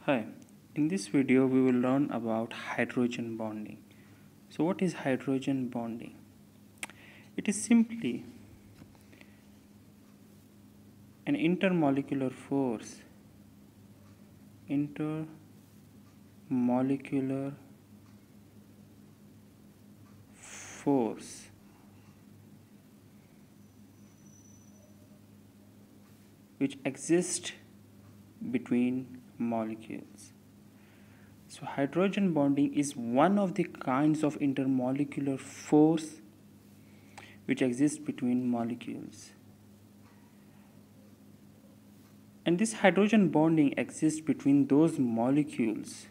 Hi, in this video we will learn about hydrogen bonding. So what is hydrogen bonding? It is simply an intermolecular force which exists between molecules. So hydrogen bonding is one of the kinds of intermolecular force which exists between molecules. And this hydrogen bonding exists between those molecules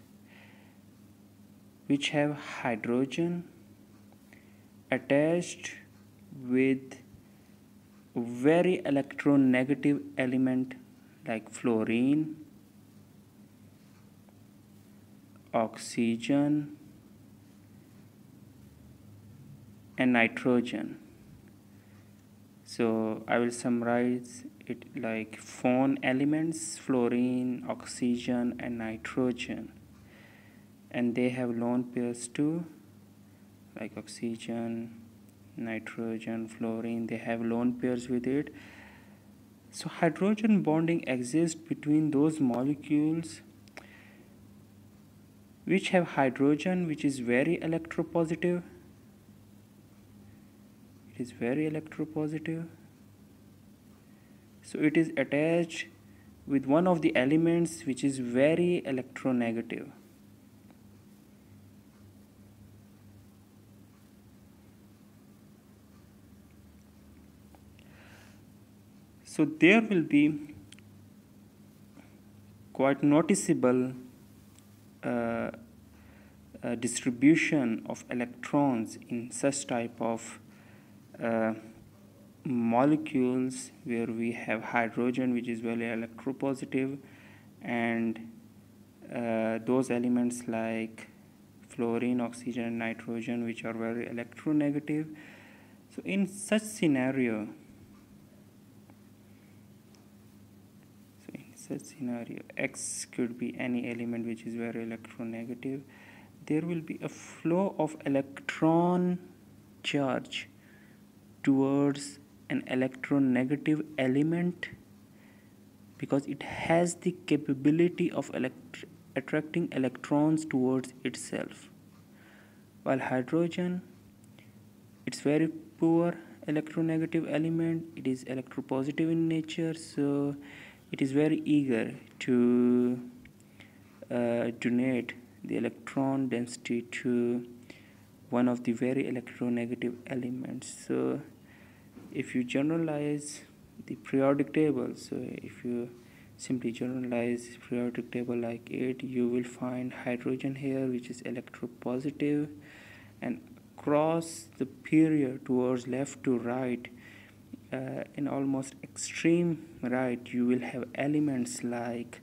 which have hydrogen attached with very electronegative element like fluorine, oxygen, and nitrogen. So I will summarize it like four elements: fluorine, oxygen, and nitrogen. And they have lone pairs too, like oxygen, nitrogen, fluorine, they have lone pairs with it. So hydrogen bonding exists between those molecules which have hydrogen which is very electropositive. It is very electropositive. So it is attached with one of the elements which is very electronegative. So there will be quite noticeable distribution of electrons in such type of molecules where we have hydrogen which is very electropositive, and those elements like fluorine, oxygen, and nitrogen which are very electronegative. So in such scenario X could be any element which is very electronegative. There will be a flow of electron charge towards an electronegative element because it has the capability of attracting electrons towards itself. While hydrogen, it's very poor electronegative element, it is electropositive in nature, so it is very eager to donate the electron density to one of the very electronegative elements. So if you generalize the periodic table, so if you simply generalize periodic table like it, you will find hydrogen here which is electropositive, and across the period towards left to right, in almost extreme right, you will have elements like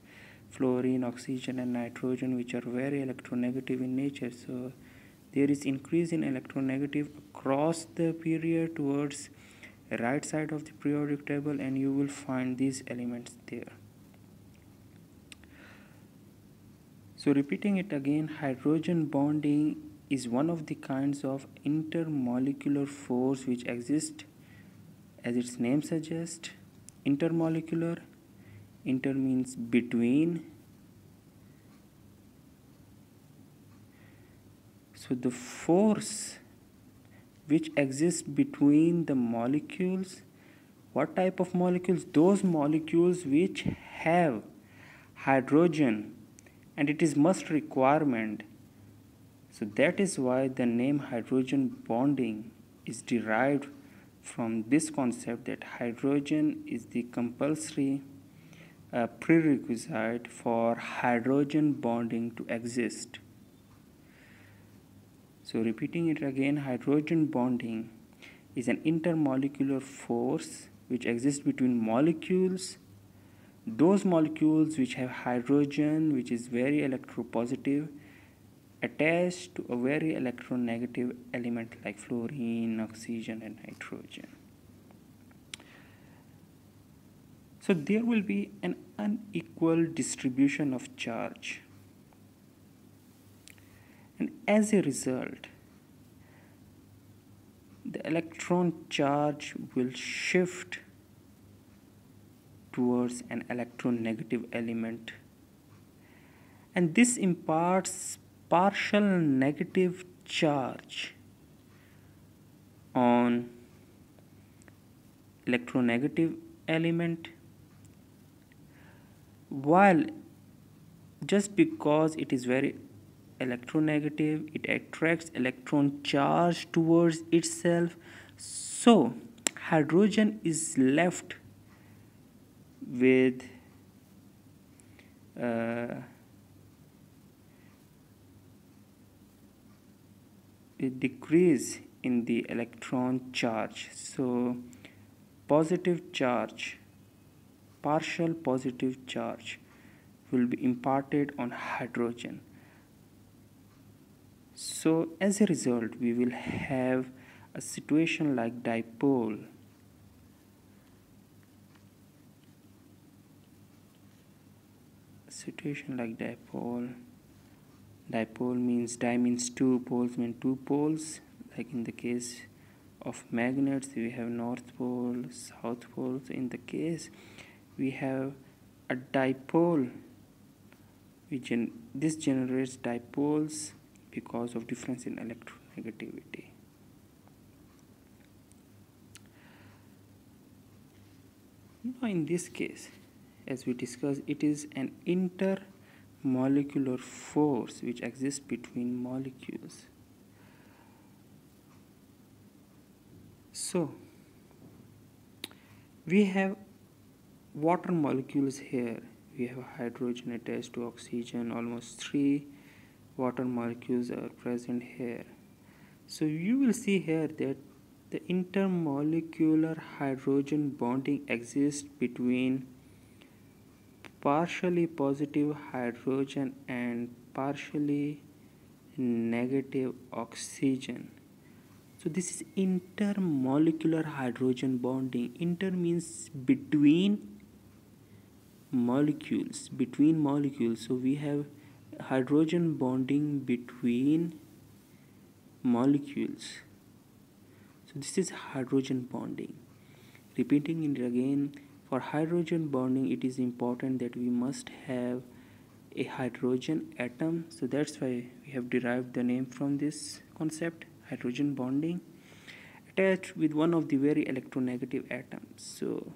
fluorine, oxygen, and nitrogen which are very electronegative in nature. So there is increase in electronegative across the period towards right side of the periodic table, and you will find these elements there. So repeating it again, hydrogen bonding is one of the kinds of intermolecular force which exist, as its name suggests, intermolecular. Inter means between. So the force which exists between the molecules, what type of molecules? Those molecules which have hydrogen, and it is must requirement. So that is why the name hydrogen bonding is derived from this concept that hydrogen is the compulsory prerequisite for hydrogen bonding to exist. So repeating it again, hydrogen bonding is an intermolecular force which exists between molecules, those molecules which have hydrogen which is very electropositive attached to a very electronegative element like fluorine, oxygen, and nitrogen. So there will be an unequal distribution of charge, and as a result the electron charge will shift towards an electronegative element, and this imparts partial negative charge on electronegative element, while just because it is very electronegative it attracts electron charge towards itself, so hydrogen is left with a decrease in the electron charge. So positive charge, partial positive charge will be imparted on hydrogen. So as a result we will have a situation like dipole. Dipole means di means two, poles mean two poles. Like in the case of magnets we have north pole, south pole. So in the case we have a dipole, this generates dipoles because of difference in electronegativity. Now in this case, as we discussed, it is an intermolecular force which exists between molecules. So we have water molecules here. We have hydrogen attached to oxygen. Almost 3 water molecules are present here. So you will see here that the intermolecular hydrogen bonding exists between partially positive hydrogen and partially negative oxygen. So this is intermolecular hydrogen bonding. Inter means between molecules, So we have hydrogen bonding between molecules. So this is hydrogen bonding. Repeating it again, for hydrogen bonding it is important that we must have a hydrogen atom. So that's why we have derived the name from this concept, hydrogen bonding, attached with one of the very electronegative atoms. So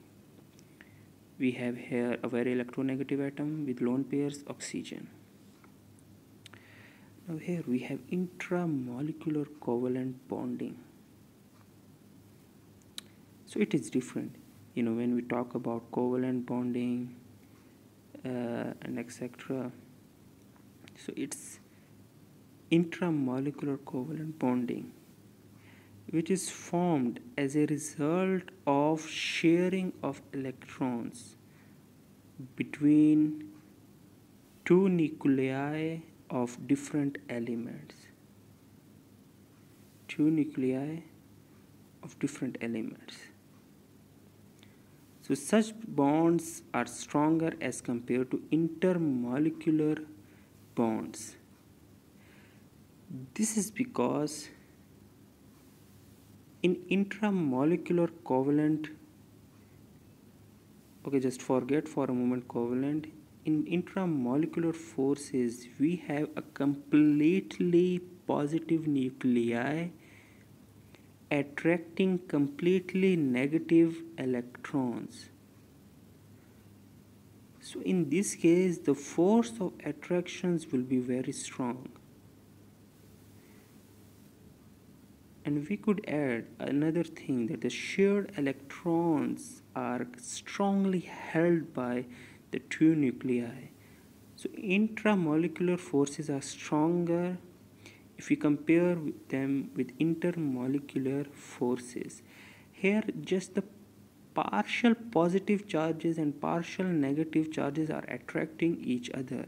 we have here a very electronegative atom with lone pairs oxygen. Now here we have intramolecular covalent bonding. So it is different, when we talk about covalent bonding and etc. So it's intramolecular covalent bonding, which is formed as a result of sharing of electrons between two nuclei of different elements. So such bonds are stronger as compared to intermolecular bonds. This is because in intramolecular covalent, just forget for a moment covalent. In intramolecular forces, we have a completely positive nuclei attracting completely negative electrons. So in this case, the force of attractions will be very strong. And we could add another thing, that the shared electrons are strongly held by the two nuclei. So intramolecular forces are stronger if we compare them with intermolecular forces. Here just the partial positive charges and partial negative charges are attracting each other.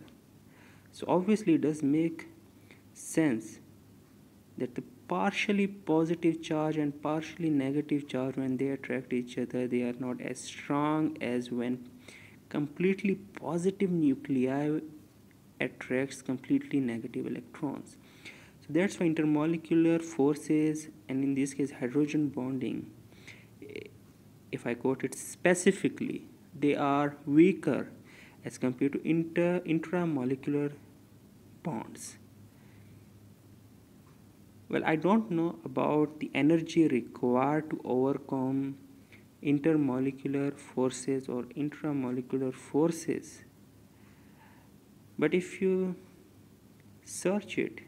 So obviously it does make sense that the partially positive charge and partially negative charge, when they attract each other, they are not as strong as when completely positive nuclei attracts completely negative electrons. So that's why intermolecular forces, and in this case hydrogen bonding, if I quote it specifically, they are weaker as compared to intramolecular bonds. Well, I don't know about the energy required to overcome intermolecular forces or intramolecular forces, but if you search it,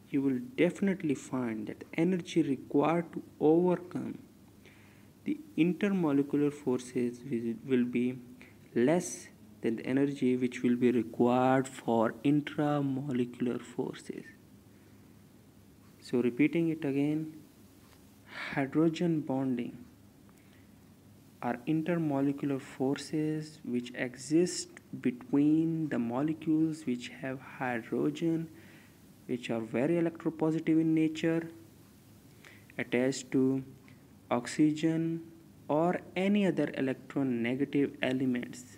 you will definitely find that energy required to overcome the intermolecular forces will be less than the energy which will be required for intramolecular forces. So, repeating it again, hydrogen bonding are intermolecular forces which exist between the molecules which have hydrogen, which are very electropositive in nature, attached to oxygen or any other electronegative elements.